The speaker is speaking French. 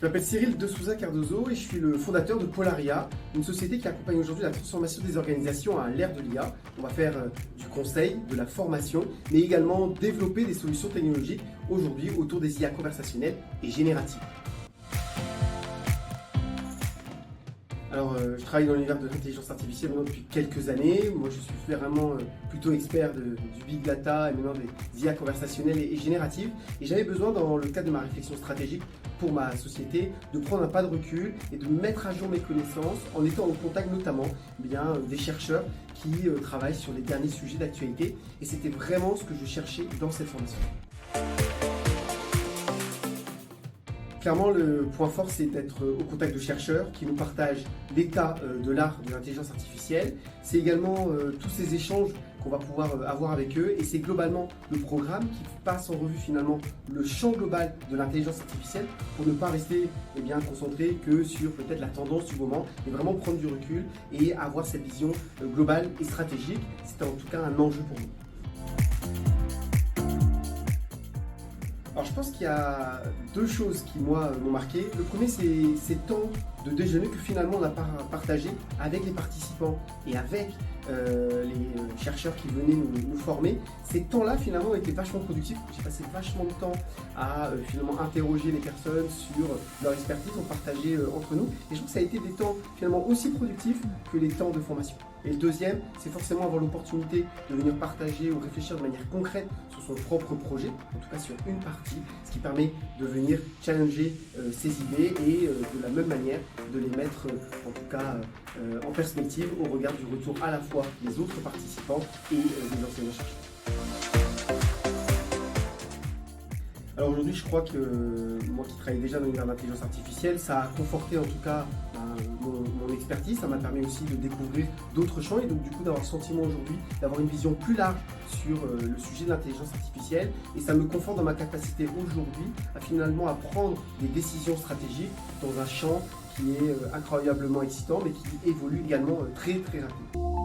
Je m'appelle Cyril de Souza Cardozo et je suis le fondateur de Polaria, une société qui accompagne aujourd'hui la transformation des organisations à l'ère de l'IA. On va faire du conseil, de la formation, mais également développer des solutions technologiques aujourd'hui autour des IA conversationnelles et génératives. Alors, je travaille dans l'univers de l'intelligence artificielle maintenant depuis quelques années. Moi, je suis vraiment plutôt expert du big data et maintenant des IA conversationnelles et génératives. Et j'avais besoin, dans le cadre de ma réflexion stratégique pour ma société, de prendre un pas de recul et de mettre à jour mes connaissances en étant en contact notamment des chercheurs qui travaillent sur les derniers sujets d'actualité. Et c'était vraiment ce que je cherchais dans cette formation. Clairement, le point fort, c'est d'être au contact de chercheurs qui nous partagent l'état de l'art de l'intelligence artificielle. C'est également tous ces échanges qu'on va pouvoir avoir avec eux et c'est globalement le programme qui passe en revue finalement le champ global de l'intelligence artificielle pour ne pas rester concentré que sur peut-être la tendance du moment, mais vraiment prendre du recul et avoir cette vision globale et stratégique. C'était en tout cas un enjeu pour nous. Alors je pense qu'il y a deux choses qui moi m'ont marqué. Le premier, c'est ces temps de déjeuner que finalement on a partagé avec les participants et avec les chercheurs qui venaient nous former. Ces temps-là finalement ont été vachement productifs. J'ai passé vachement de temps à finalement interroger les personnes sur leur expertise, on partageait entre nous. Et je trouve que ça a été des temps finalement aussi productifs que les temps de formation. Et le deuxième, c'est forcément avoir l'opportunité de venir partager ou réfléchir de manière concrète sur son propre projet, en tout cas sur une partie, ce qui permet de venir challenger ses idées et de la même manière de les mettre en tout cas en perspective au regard du retour à la fois des autres participants et des enseignants-chercheurs. Alors aujourd'hui, je crois que moi qui travaille déjà dans l'univers de l'intelligence artificielle, ça a conforté en tout cas mon expertise, ça m'a permis aussi de découvrir d'autres champs et donc du coup d'avoir le sentiment aujourd'hui d'avoir une vision plus large sur le sujet de l'intelligence artificielle et ça me conforte dans ma capacité aujourd'hui à finalement à prendre des décisions stratégiques dans un champ qui est incroyablement excitant mais qui évolue également très rapidement.